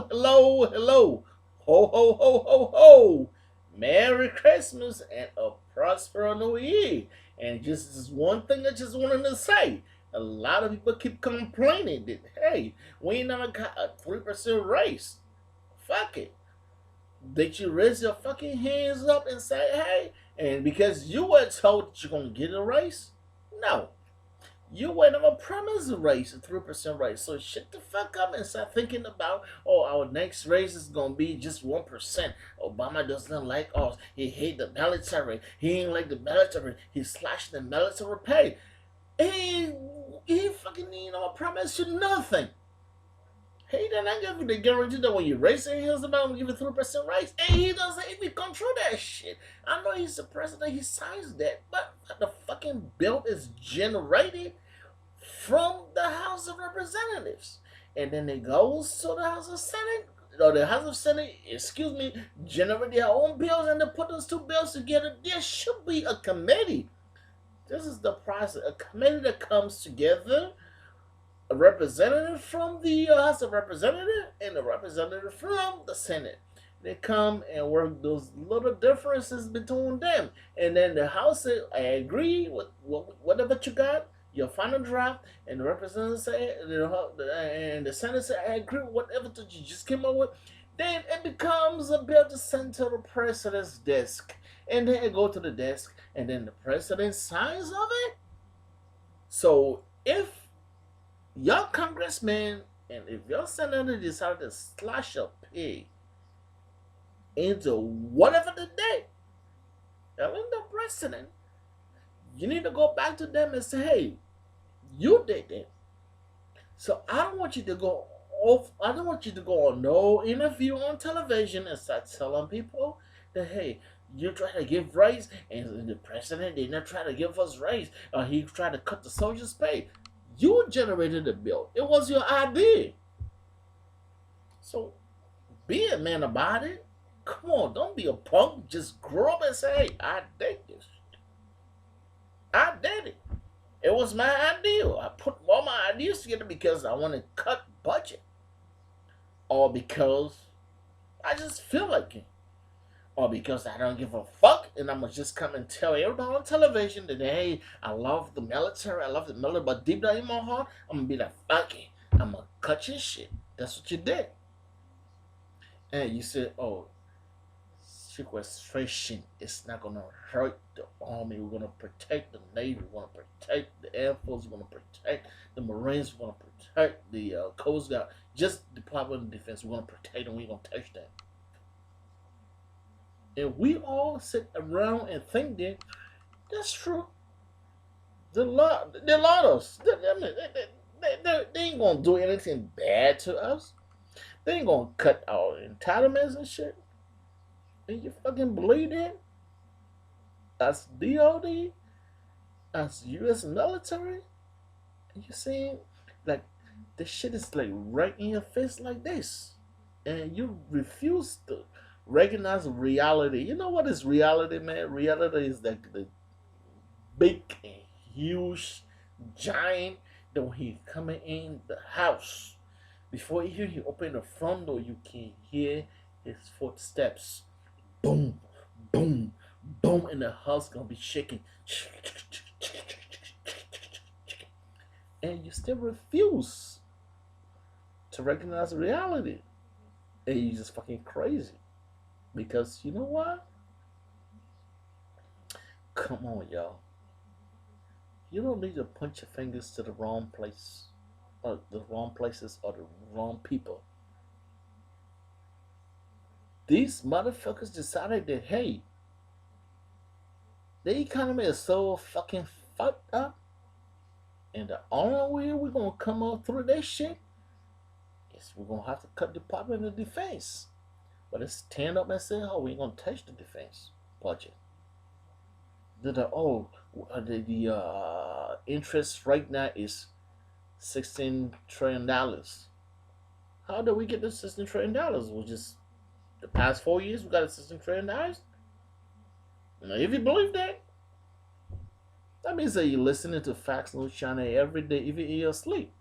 hello, hello, hello. Ho, ho, ho, ho, ho. Merry Christmas and a prosperous New Year. And just this one thing I just wanted to say. A lot of people keep complaining that, hey, we ain't never got a 3% raise. Fuck it. Did you raise your fucking hands up and say, hey? And because you were told that you're going to get a raise? No. You were never promised a raise, a 3% raise. So shut the fuck up and start thinking about, oh, our next raise is gonna be just 1%. Obama doesn't like us. He hate the military. He ain't like the military. He slashed the military pay. He he fucking promise you nothing. He did not give you the guarantee that when you raise your hands about him, give you 3% raise. And he doesn't even control that shit. I know he's the president, he signs that, but the fucking bill is generated from the House of Representatives. And then it goes to the House of Senate, or the House of Senate, excuse me, generate their own bills and they put those two bills together. There should be a committee. This is the process. A committee that comes together, a representative from the House of Representatives and a representative from the Senate. They come and work those little differences between them. And then the House said, I agree with whatever you got, your final draft, and the representatives say, and the Senate say, I agree with whatever you just came up with. Then it becomes a bill to send to the president's desk. And then it go to the desk, and then the president signs of it. So if your congressman and if your senator decide to slash your pay into whatever the day, telling the president, you need to go back to them and say, hey, you did it. So I don't want you to go off. I don't want you to go on no interview on television and start telling people that, hey, you try to give raise and the president did not try to give us raise, or he tried to cut the soldiers' pay. You generated the bill. It was your idea. So be a man about it. Come on, don't be a punk. Just grow up and say, hey, I did this. I did it. It was my idea. I put all my ideas together because I want to cut budget. Or because I just feel like it. Or because I don't give a fuck and I'm gonna just come and tell everybody on television that, hey, I love the military, but deep down in my heart, I'm gonna be like, fuck it. I'm gonna cut your shit. That's what you did. And you said, oh, sequestration is not gonna hurt the army. We're gonna protect the navy. We're gonna protect the air force. We're gonna protect the marines. We're gonna protect the coast guard. Just Department of Defense. We're gonna protect them. We ain't gonna touch that. And we all sit around and think that that's true. They love us. They ain't gonna do anything bad to us. They ain't gonna cut our entitlements and shit. And you fucking believe that? As DOD, as U.S. military, and you saying like this shit is like right in your face like this, and you refuse to recognize reality. You know what is reality, man? Reality is like the big, huge giant that when he coming in the house, before he open the front door, you can hear his footsteps. Boom, boom, boom, and the house gonna be shaking. And you still refuse to recognize reality. And you just fucking crazy. Because you know what? Come on, y'all. You don't need to point your fingers to the wrong place, or the wrong places, or the wrong people. These motherfuckers decided that, hey, the economy is so fucking fucked up, and the only way we're gonna come out through this shit is we're gonna have to cut the Department of Defense. But it's stand up and say, oh, we ain't gonna touch the defense budget. The interest right now is $16 trillion. How did we get this $16 trillion? We just the past 4 years we got a $16 trillion. Now, if you believe that, that means that you're listening to Facts News Channel every day, even in your sleep.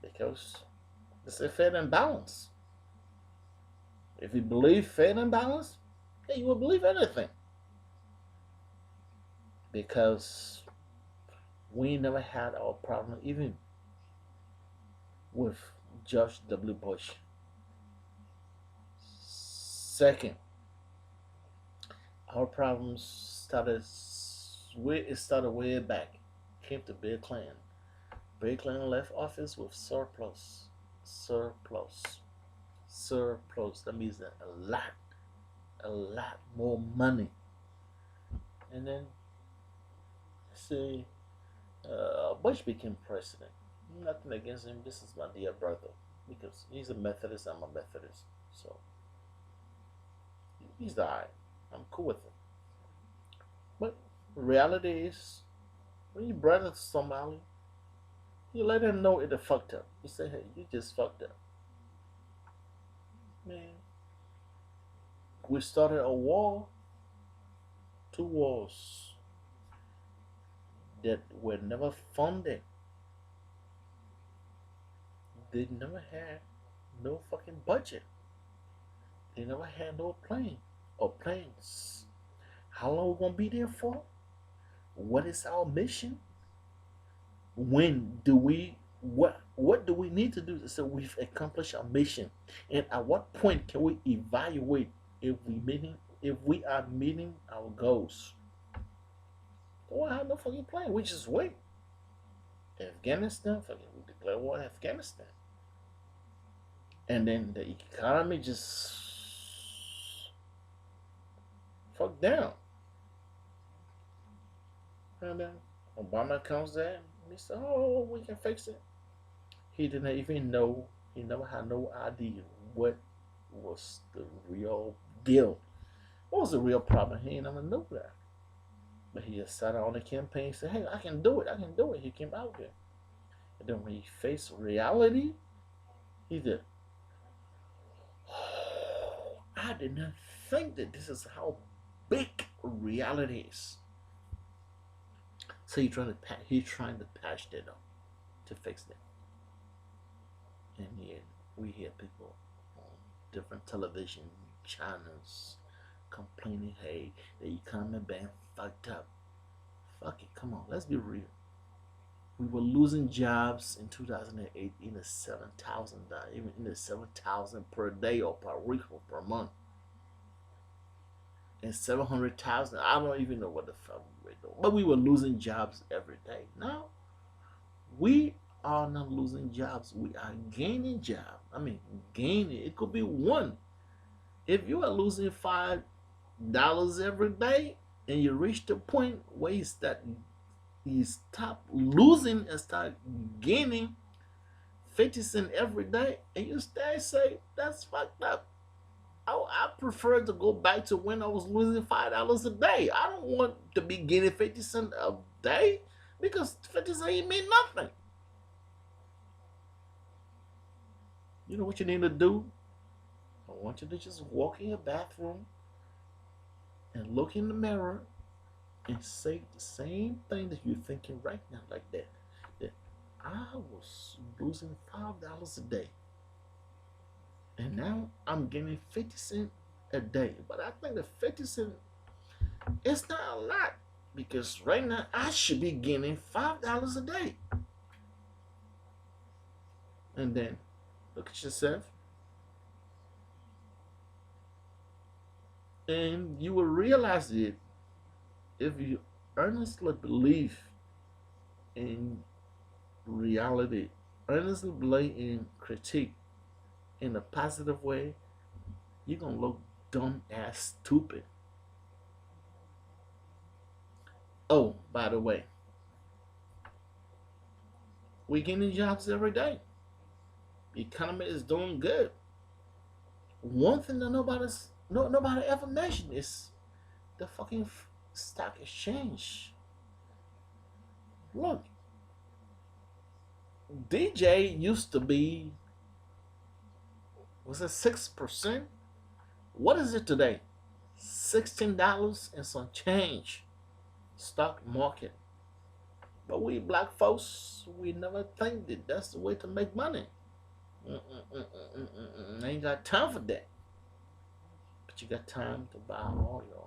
Because It's a fair and balance. If you believe fair and balance, yeah, you will believe anything. Because we never had our problem even with George W. Bush. Second, our problems started way back. Came to Bill Clinton. Bill Clinton left office with surplus. Surplus. Surplus. That means that a lot more money. And then say Bush became president. Nothing against him. This is my dear brother because he's a Methodist. I'm a Methodist, so he's alright. I'm cool with him. But reality is, when you brother somebody, you let them know it fucked up. You say, hey, you just fucked up, man. We started a war, two wars that were never funded. They never had no fucking budget. They never had no plane or planes. How long we gonna be there for? What is our mission? When do we what do we need to do so we've accomplished our mission? And at what point can we evaluate if we are meeting our goals? Don't have no fucking plan. We just wait. Afghanistan, fucking we declare war in Afghanistan. And then the economy just fuck down. And then Obama comes there and he said, oh, we can fix it. He didn't even know, he never had no idea what was the real deal. What was the real problem? He never knew that. But he just sat on the campaign and said, hey, I can do it, I can do it. He came out there. And then when he faced reality, he did. I did not think that this is how big reality is. So he's trying to patch that up to fix that. And yet we hear people on different television channels complaining, hey, the economy been fucked up. Fuck it, come on, let's be real. We were losing jobs in 2008 in the 7,000, even in the 7,000 per day or per week or per month. And 700,000, I don't even know what the fuck we were doing. But we were losing jobs every day. Now, we are not losing jobs. We are gaining jobs. I mean, gaining. It could be one. If you are losing $5 every day and you reach the point where you stop losing and start gaining 50 cents every day and you stay say, that's fucked up. I prefer to go back to when I was losing $5 a day. I don't want to be gaining 50 cents a day because 50 cents ain't mean nothing. You know what you need to do? I want you to just walk in your bathroom and look in the mirror and say the same thing that you're thinking right now, like that. That I was losing $5 a day. And now I'm getting 50 cents a day. But I think the 50 cents is not a lot. Because right now I should be getting $5 a day. And then look at yourself. And you will realize it if you earnestly believe in reality, earnestly believe in critique in a positive way, you're gonna look dumb ass stupid. Oh, by the way, we're getting jobs every day. The economy is doing good. One thing that nobody ever mentioned is the fucking stock exchange. Look, DJ used to be, was it 6%? What is it today? $16 and some change. Stock market. But we black folks, we never think that that's the way to make money. Mm-mm. ain't got time for that. But you got time to buy all your.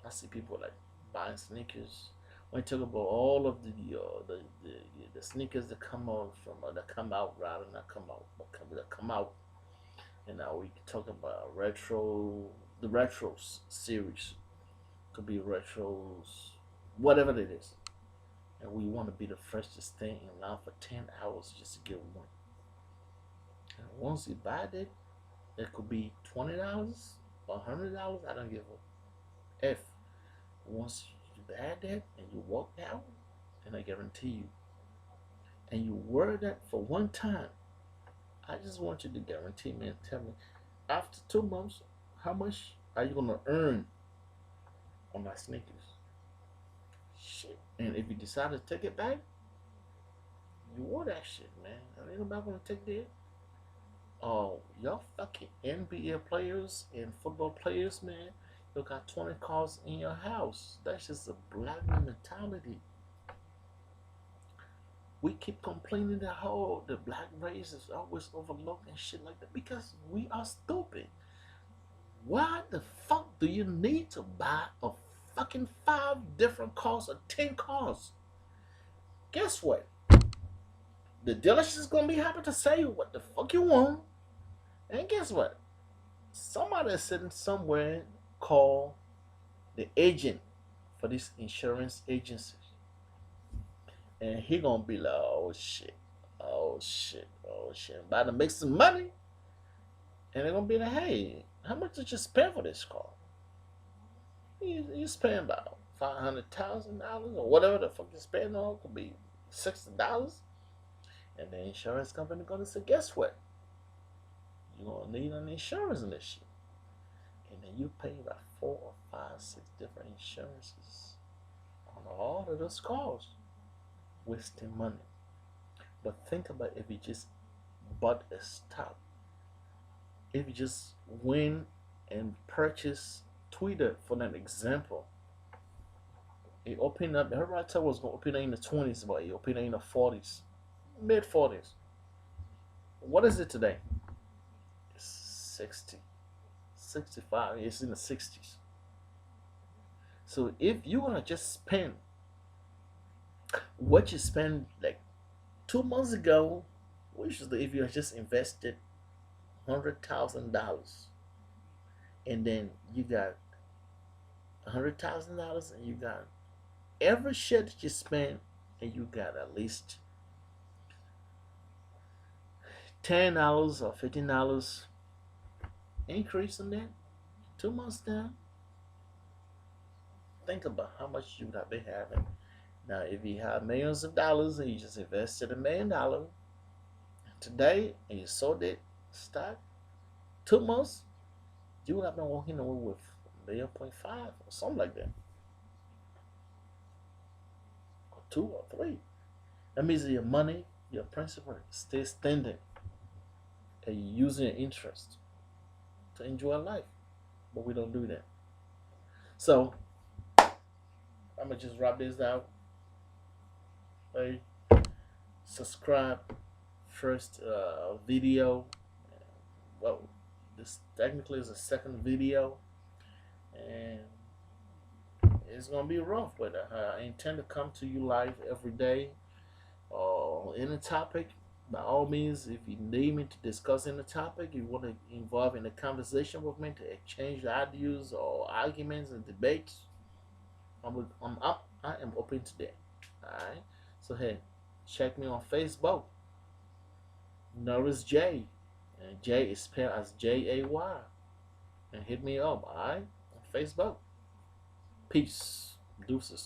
I see people like buying sneakers. When you talk about all of the sneakers that come out from that come out rather not come out but that come out, and now we talk about the retros series. Could be retros, whatever it is, and we want to be the freshest thing in line for 10 hours just to get one. And once you buy that, it could be $20 or $100. I don't give a f. Once you buy that and you walk out, and I guarantee you, and you wear that for one time, I just want you to guarantee me and tell me after 2 months how much are you gonna earn on my sneakers? Shit. And if you decide to take it back, you wore that shit, man. Ain't nobody gonna take that. Oh, y'all fucking NBA players and football players, man. You got 20 cars in your house. That's just a black man mentality. We keep complaining that the black race is always overlooked and shit like that because we are stupid. Why the fuck do you need to buy a fucking 5 different cars or 10 cars? Guess what? The dealership is gonna be happy to sell you what the fuck you want. And guess what? Somebody is sitting somewhere called the agent for this insurance agency. And he gonna be like, oh shit, oh shit, oh shit. I'm about to make some money. And they're gonna be like, hey, how much did you spend for this car? You spend about $500,000 or whatever the fuck you spend on. It could be $60. And the insurance company gonna say, guess what? You're gonna need an insurance in this shit. And then you pay about 4 or 5, 6 different insurances on all of those cars, wasting money. But think about if you just bought a stock, if you just win and purchase Twitter for an example, it opened up. Everybody thought it was gonna open up in the 20s, but it opened up in the 40s, mid 40s. What is it today? It's 60, 65. It's in the 60s. So if you wanna just spend what you spent like 2 months ago, which is if you just invested $100,000, and then you got $100,000, and you got every shit that you spent, and you got at least $10 or $15 increase in that 2 months down. Think about how much you would have been having. Now, if you have millions of dollars and you just invested $1 million today and you sold it stock 2 months, you would have been walking away with 1.5 million or something like that, or 2 or 3. That means that your money, your principal, stays standing, and you're using your interest to enjoy life. But we don't do that. So I'm gonna just wrap this out. Hey, subscribe. First video. Well, this technically is a second video, and it's gonna be rough, but I intend to come to you live every day or any topic. By all means, if you need me to discuss any topic, you want to involve in a conversation with me to exchange ideas or arguments and debates, I'm up. I am open to that. Alright. So hey, check me on Facebook. Norris J. And J is spelled as Jay. And hit me up, alright? On Facebook. Peace. Deuces.